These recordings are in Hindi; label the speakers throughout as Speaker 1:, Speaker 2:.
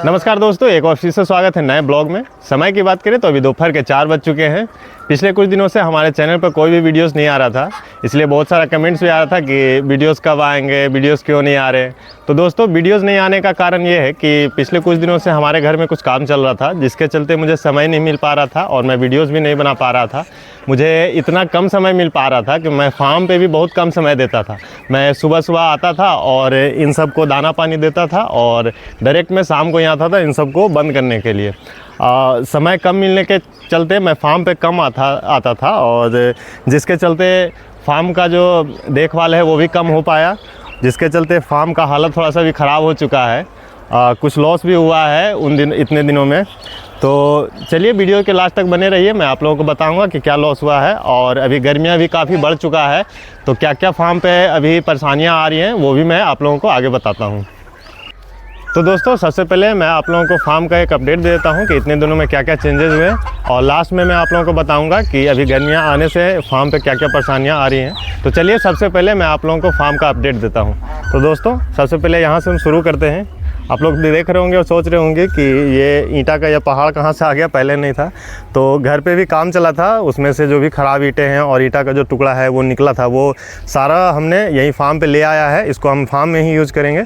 Speaker 1: नमस्कार दोस्तों, एक और फिर से स्वागत है नए ब्लॉग में। समय की बात करें तो अभी दोपहर के 4 बज चुके हैं। पिछले कुछ दिनों से हमारे चैनल पर कोई भी वीडियोस नहीं आ रहा था, इसलिए बहुत सारा कमेंट्स भी आ रहा था कि वीडियोस कब आएंगे, वीडियोस क्यों नहीं आ रहे। तो दोस्तों, वीडियोस नहीं आने का कारण ये है कि पिछले कुछ दिनों से हमारे घर में कुछ काम चल रहा था, जिसके चलते मुझे समय नहीं मिल पा रहा था और मैं वीडियोज़ भी नहीं बना पा रहा था। मुझे इतना कम समय मिल पा रहा था कि मैं फार्म पे भी बहुत कम समय देता था। मैं सुबह सुबह आता था और इन सब को दाना पानी देता था और डायरेक्ट मैं शाम को यहाँ आता था इन सब को बंद करने के लिए। समय कम मिलने के चलते मैं फार्म पे कम आता था और जिसके चलते फार्म का जो देखभाल है वो भी कम हो पाया, जिसके चलते फार्म का हालत थोड़ा सा भी ख़राब हो चुका है। कुछ लॉस भी हुआ है इतने दिनों में। तो चलिए वीडियो के लास्ट तक बने रहिए, मैं आप लोगों को बताऊंगा कि क्या लॉस हुआ है। और अभी गर्मियां भी काफ़ी बढ़ चुका है, तो क्या क्या फार्म पे अभी परेशानियां आ रही हैं वो भी मैं आप लोगों को आगे बताता हूं। तो दोस्तों, सबसे पहले मैं आप लोगों को फार्म का एक अपडेट दे देता हूं कि इतने दिनों में क्या क्या चेंजेस हुए, और लास्ट में मैं आप लोगों को बताऊंगा कि अभी गर्मियां आने से फार्म पे क्या क्या परेशानियां आ रही हैं। तो चलिए सबसे पहले मैं आप लोगों को फार्म का अपडेट देता हूं। तो दोस्तों, सबसे पहले यहाँ से हम शुरू करते हैं। आप लोग देख रहे होंगे और सोच रहे होंगे कि ये ईंटा का यह पहाड़ कहाँ से आ गया, पहले नहीं था। तो घर पे भी काम चला था, उसमें से जो भी ख़राब ईंटें हैं और ईंटा का जो टुकड़ा है वो निकला था, वो सारा हमने यहीं फार्म पे ले आया है। इसको हम फार्म में ही यूज़ करेंगे।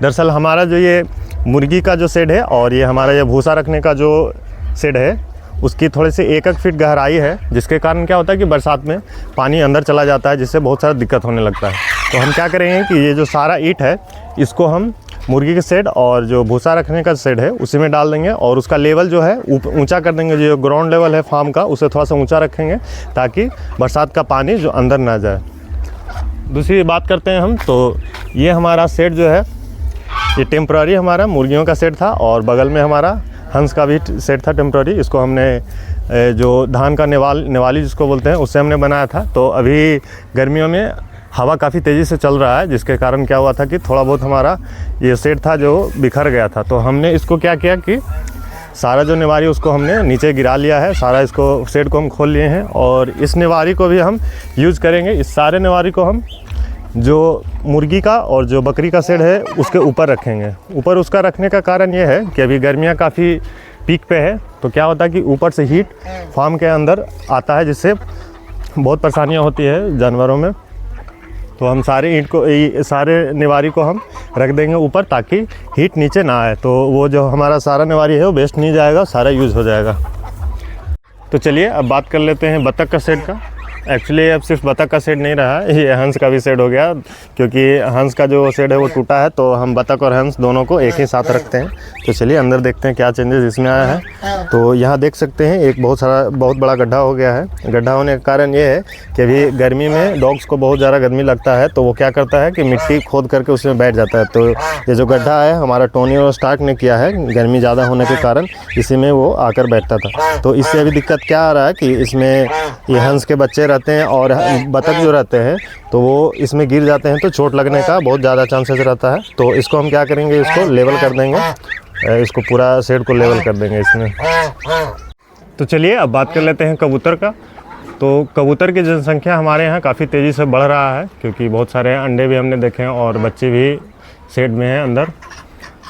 Speaker 1: दरअसल हमारा जो ये मुर्गी का जो शेड है और ये हमारा ये भूसा रखने का जो शेड है, उसकी थोड़ी सी 1-1 फीट गहराई है, जिसके कारण क्या होता है कि बरसात में पानी अंदर चला जाता है, जिससे बहुत सारा दिक्कत होने लगता है। तो हम क्या करेंगे कि ये जो सारा ईंट है इसको हम मुर्गी के शेड और जो भूसा रखने का शेड है उसी में डाल देंगे, और उसका लेवल जो है ऊंचा कर देंगे। जो ग्राउंड लेवल है फार्म का उसे थोड़ा सा ऊंचा रखेंगे ताकि बरसात का पानी जो अंदर ना जाए। दूसरी बात करते हैं हम, तो ये हमारा शेड जो है ये टेम्प्ररी हमारा मुर्गियों का शेड था, और बगल में हमारा हंस का भी शेड था टेम्प्ररी। इसको हमने जो धान का नेवाली जिसको बोलते हैं उससे हमने बनाया था। तो अभी गर्मियों में हवा काफ़ी तेज़ी से चल रहा है, जिसके कारण क्या हुआ था कि थोड़ा बहुत हमारा ये शेड था जो बिखर गया था। तो हमने इसको क्या किया कि सारा जो नेवारी उसको हमने नीचे गिरा लिया है, सारा इसको शेड को हम खोल लिए हैं, और इस नेवारी को भी हम यूज़ करेंगे। इस सारे नेवारी को हम जो मुर्गी का और जो बकरी का शेड है उसके ऊपर रखेंगे। ऊपर उसका रखने का कारण ये है कि अभी गर्मियाँ काफ़ी पीक पे है, तो क्या होता है कि ऊपर से हीट फार्म के अंदर आता है, जिससे बहुत परेशानियाँ होती है जानवरों में। तो हम सारे नेवारी को हम रख देंगे ऊपर, ताकि हीट नीचे ना आए। तो वो जो हमारा सारा नेवारी है वो वेस्ट नहीं जाएगा, सारा यूज़ हो जाएगा। तो चलिए अब बात कर लेते हैं बतख का शेड का। एक्चुअली अब सिर्फ बतख का शेड नहीं रहा, ये हंस का भी शेड हो गया, क्योंकि हंस का जो शेड है वो टूटा है। तो हम बतख और हंस दोनों को एक ही साथ रखते हैं। तो चलिए अंदर देखते हैं क्या चेंजेस इसमें आया है। तो यहाँ देख सकते हैं एक बहुत बड़ा गड्ढा हो गया है। गड्ढा होने का कारण ये है कि अभी गर्मी में डॉग्स को बहुत ज़्यादा गर्मी लगता है, तो वो क्या करता है कि मिट्टी खोद करके उसमें बैठ जाता है। तो ये जो गड्ढा है हमारा टोनी और स्टार्क ने किया है, गर्मी ज़्यादा होने के कारण इसी में वो आकर बैठता था। तो इससे अभी दिक्कत क्या आ रहा है कि इसमें ये हंस के बच्चे रहते हैं और बतख जो रहते हैं, तो वो इसमें गिर जाते हैं, तो चोट लगने का बहुत ज़्यादा चांसेस रहता है। तो इसको हम क्या करेंगे, इसको लेवल कर देंगे, इसको पूरा शेड को लेवल कर देंगे इसमें। तो चलिए अब बात कर लेते हैं कबूतर का। तो कबूतर की जनसंख्या हमारे यहाँ काफ़ी तेज़ी से बढ़ रहा है, क्योंकि बहुत सारे अंडे भी हमने देखे हैं और बच्चे भी शेड में हैं अंदर।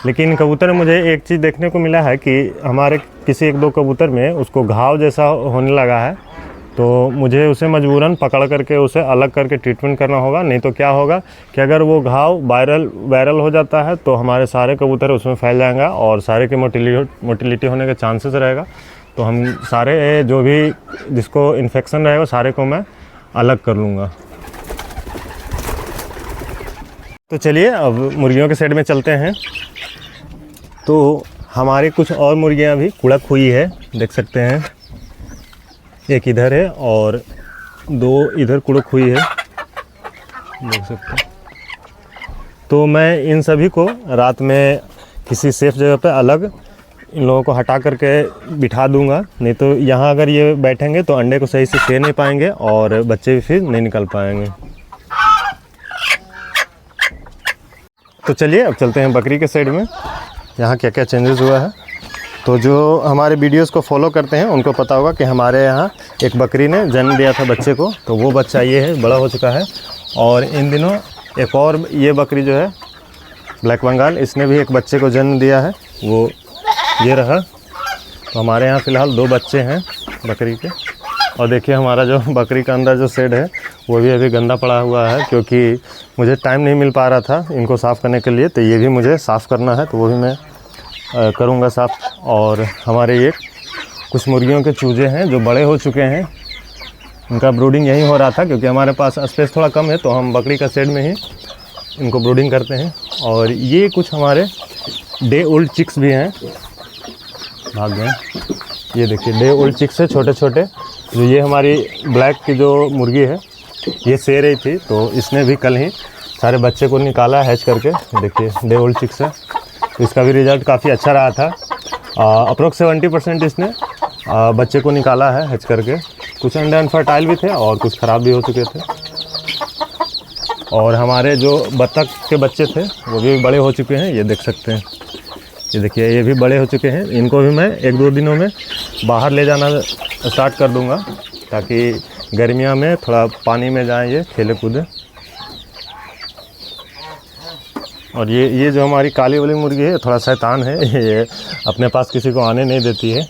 Speaker 1: लेकिन कबूतर में मुझे एक चीज़ देखने को मिला है कि हमारे किसी 1-2 कबूतर में उसको घाव जैसा होने लगा है। तो मुझे उसे मजबूरन पकड़ करके उसे अलग करके ट्रीटमेंट करना होगा, नहीं तो क्या होगा कि अगर वो घाव वायरल हो जाता है तो हमारे सारे कबूतर उसमें फैल जाएंगे और सारे की मोटिलिटी होने के चांसेस रहेगा। तो हम सारे जो भी जिसको इन्फेक्शन रहेगा सारे को मैं अलग कर लूँगा। तो चलिए अब मुर्गियों के शेड में चलते हैं। तो हमारी कुछ और मुर्गियाँ भी कुड़क हुई है, देख सकते हैं। एक इधर है और 2 इधर कुड़क हुई है, देख सकते हैं। तो मैं इन सभी को रात में किसी सेफ जगह पे अलग इन लोगों को हटा करके बिठा दूंगा, नहीं तो यहाँ अगर ये बैठेंगे तो अंडे को सही से सेर नहीं पाएंगे और बच्चे भी फिर नहीं निकल पाएंगे। तो चलिए अब चलते हैं बकरी के साइड में, यहाँ क्या क्या चेंजेस हुआ है। तो जो हमारे वीडियोस को फॉलो करते हैं उनको पता होगा कि हमारे यहाँ एक बकरी ने जन्म दिया था बच्चे को। तो वो बच्चा ये है, बड़ा हो चुका है। और इन दिनों एक और ये बकरी जो है ब्लैक बंगाल, इसने भी एक बच्चे को जन्म दिया है, वो ये रहा। तो हमारे यहाँ फ़िलहाल 2 बच्चे हैं बकरी के। और देखिए हमारा जो बकरी का अंदर जो शेड है वो भी अभी गंदा पड़ा हुआ है, क्योंकि मुझे टाइम नहीं मिल पा रहा था इनको साफ़ करने के लिए। तो ये भी मुझे साफ़ करना है, तो वो भी मैं करूँगा साफ़। और हमारे ये कुछ मुर्गियों के चूजे हैं जो बड़े हो चुके हैं, उनका ब्रूडिंग यहीं हो रहा था, क्योंकि हमारे पास स्पेस थोड़ा कम है तो हम बकरी का शेड में ही इनको ब्रूडिंग करते हैं। और ये कुछ हमारे डे ओल्ड चिक्स भी हैं, भाग गए। ये देखिए डे ओल्ड चिक्स है छोटे छोटे। जो ये हमारी ब्लैक की जो मुर्गी है ये सो रही थी, तो इसने भी कल ही सारे बच्चे को निकाला हैच करके। देखिए डे ओल्ड चिक्स है, तो इसका भी रिज़ल्ट काफ़ी अच्छा रहा था। अप्रोक्स 70% इसने बच्चे को निकाला है हैच करके। कुछ अंडे अनफर्टाइल भी थे और कुछ ख़राब भी हो चुके थे। और हमारे जो बत्तख के बच्चे थे वो भी बड़े हो चुके हैं, ये देख सकते हैं। ये देखिए ये भी बड़े हो चुके हैं। इनको भी मैं 1-2 दिनों में बाहर ले जाना स्टार्ट कर दूंगा, ताकि गर्मियों में थोड़ा पानी में जाएं, ये खेले कूदें। और ये जो हमारी काली वाली मुर्गी है थोड़ा शैतान है, ये अपने पास किसी को आने नहीं देती है।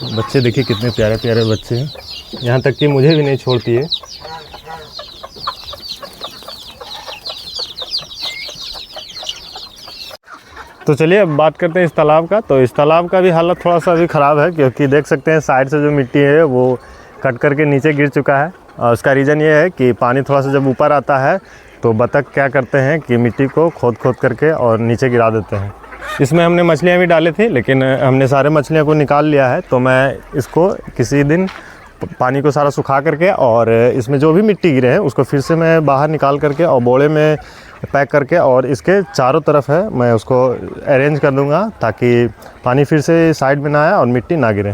Speaker 1: बच्चे देखिए कितने प्यारे प्यारे बच्चे हैं, यहाँ तक कि मुझे भी नहीं छोड़ती है। तो चलिए अब बात करते हैं इस तालाब का। तो इस तालाब का भी हालत थोड़ा सा अभी ख़राब है, क्योंकि देख सकते हैं साइड से जो मिट्टी है वो कट करके नीचे गिर चुका है। और उसका रीज़न ये है कि पानी थोड़ा सा जब ऊपर आता है तो बत्तख क्या करते हैं कि मिट्टी को खोद करके और नीचे गिरा देते हैं। इसमें हमने मछलियाँ भी डाली थी, लेकिन हमने सारे मछलियों को निकाल लिया है। तो मैं इसको किसी दिन पानी को सारा सुखा करके और इसमें जो भी मिट्टी गिरे हैं उसको फिर से मैं बाहर निकाल करके और बोड़े में पैक करके और इसके चारों तरफ है मैं उसको अरेंज कर दूंगा, ताकि पानी फिर से साइड में ना आए और मिट्टी ना गिरे।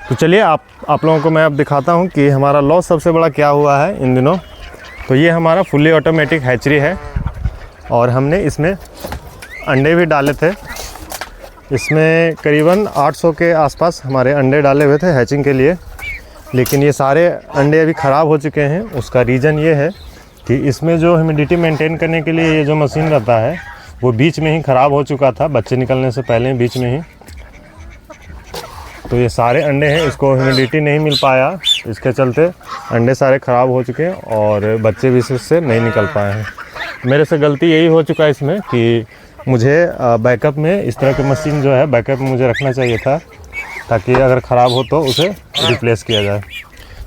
Speaker 1: तो चलिए आप लोगों को मैं अब दिखाता हूं कि हमारा लॉस सबसे बड़ा क्या हुआ है इन दिनों। तो ये हमारा फुल्ली ऑटोमेटिक हैचरी है और हमने इसमें अंडे भी डाले थे। इसमें करीबन 800 के आसपास हमारे अंडे डाले हुए थे हैचिंग के लिए, लेकिन ये सारे अंडे अभी ख़राब हो चुके हैं। उसका रीज़न ये है कि इसमें जो ह्यूमिडिटी मेंटेन करने के लिए ये जो मशीन रहता है वो बीच में ही ख़राब हो चुका था, बच्चे निकलने से पहले बीच में ही। तो ये सारे अंडे हैं, इसको ह्यूमिडिटी नहीं मिल पाया, इसके चलते अंडे सारे ख़राब हो चुके हैं और बच्चे भी इससे नहीं निकल पाए हैं। मेरे से गलती यही हो चुका है इसमें कि मुझे बैकअप में इस तरह की मशीन जो है बैकअप में मुझे रखना चाहिए था, ताकि अगर ख़राब हो तो उसे रिप्लेस किया जाए।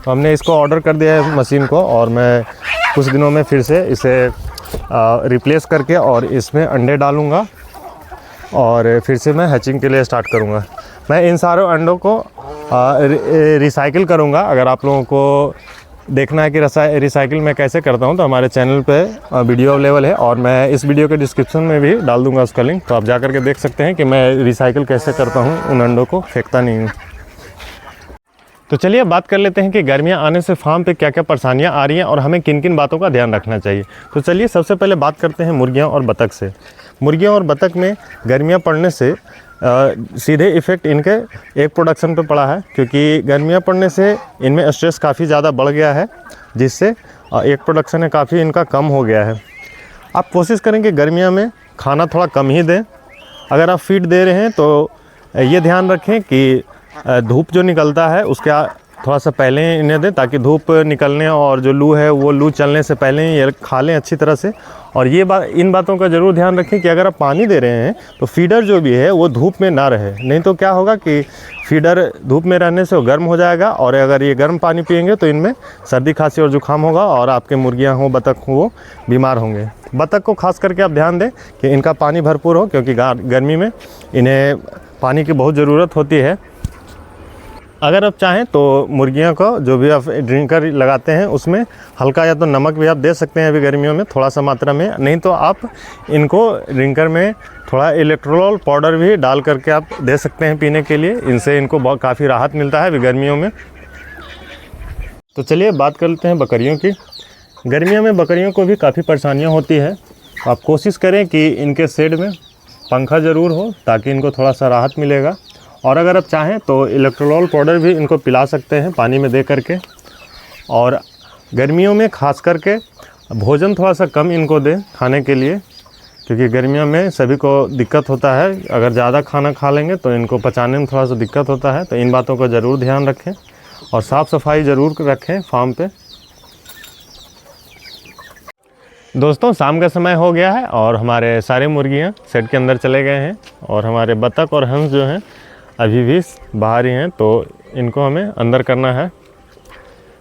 Speaker 1: तो हमने इसको ऑर्डर कर दिया है मशीन को, और मैं कुछ दिनों में फिर से इसे रिप्लेस करके और इसमें अंडे डालूँगा और फिर से मैं हैचिंग के लिए स्टार्ट करूँगा। मैं इन सारे अंडों को रिसाइकिल करूँगा। अगर आप लोगों को देखना है कि रिसाइकिल मैं कैसे करता हूँ तो हमारे चैनल पे वीडियो अवेलेबल है, और मैं इस वीडियो के डिस्क्रिप्शन में भी डाल दूँगा उसका लिंक, तो आप जा करके देख सकते हैं कि मैं रिसाइकिल कैसे करता हूँ, उन अंडों को फेंकता नहीं हूँ। तो चलिए अब बात कर लेते हैं कि गर्मियाँ आने से फार्म पे क्या क्या परेशानियाँ आ रही हैं और हमें किन किन बातों का ध्यान रखना चाहिए। तो चलिए सबसे पहले बात करते हैं मुर्गियाँ और बतख से। मुर्गियाँ और बतख में गर्मियाँ पड़ने से सीधे इफ़ेक्ट इनके एक प्रोडक्शन पे पड़ा है, क्योंकि गर्मियाँ पड़ने से इनमें स्ट्रेस काफ़ी ज़्यादा बढ़ गया है, जिससे एक प्रोडक्शन है काफ़ी इनका कम हो गया है। आप कोशिश करें कि गर्मियाँ में खाना थोड़ा कम ही दें। अगर आप फीड दे रहे हैं तो ये ध्यान रखें कि धूप जो निकलता है उसके थोड़ा सा पहले इन्हें दें, ताकि धूप निकलने और जो लू है वो लू चलने से पहले ही ये खा लें अच्छी तरह से। और ये इन बातों का ज़रूर ध्यान रखें कि अगर आप पानी दे रहे हैं तो फीडर जो भी है वो धूप में ना रहे, नहीं तो क्या होगा कि फीडर धूप में रहने से वो गर्म हो जाएगा, और अगर ये गर्म पानी पिएंगे तो इनमें सर्दी खांसी और जुकाम होगा और आपके मुर्गियाँ हों बतख हों वो बीमार होंगे। बतख को खास करके आप ध्यान दें कि इनका पानी भरपूर हो, क्योंकि गर्मी में इन्हें पानी की बहुत ज़रूरत होती है। अगर आप चाहें तो मुर्गियों को जो भी आप ड्रिंकर लगाते हैं उसमें हल्का या तो नमक भी आप दे सकते हैं अभी गर्मियों में थोड़ा सा मात्रा में, नहीं तो आप इनको ड्रिंकर में थोड़ा इलेक्ट्रोल पाउडर भी डाल करके आप दे सकते हैं पीने के लिए। इनसे इनको बहुत काफ़ी राहत मिलता है अभी गर्मियों में। तो चलिए बात कर लेते हैं बकरियों की। गर्मियों में बकरियों को भी काफ़ी परेशानियाँ होती है। आप कोशिश करें कि इनके शेड में पंखा ज़रूर हो, ताकि इनको थोड़ा सा राहत मिलेगा। और अगर आप चाहें तो इलेक्ट्रोल पाउडर भी इनको पिला सकते हैं पानी में दे करके। और गर्मियों में ख़ास करके भोजन थोड़ा सा कम इनको दें खाने के लिए, क्योंकि गर्मियों में सभी को दिक्कत होता है, अगर ज़्यादा खाना खा लेंगे तो इनको पचाने में थोड़ा सा दिक्कत होता है। तो इन बातों को ज़रूर ध्यान रखें और साफ़ सफाई ज़रूर रखें फार्म पे। दोस्तों शाम का समय हो गया है और हमारे सारे मुर्गियां शेड के अंदर चले गए हैं और हमारे बतख और हंस जो हैं अभी भी बाहर ही हैं, तो इनको हमें अंदर करना है।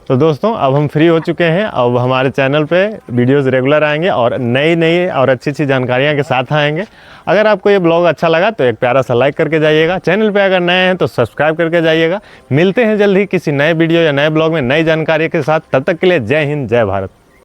Speaker 1: तो दोस्तों अब हम फ्री हो चुके हैं। अब हमारे चैनल पे वीडियोस रेगुलर आएंगे और नई और अच्छी जानकारियाँ के साथ आएंगे। अगर आपको ये ब्लॉग अच्छा लगा तो एक प्यारा सा लाइक करके जाइएगा। चैनल पे अगर नए हैं तो सब्सक्राइब करके जाइएगा। मिलते हैं जल्द ही किसी नए वीडियो या नए ब्लॉग में नई जानकारी के साथ। तब तक के लिए जय हिंद, जय भारत।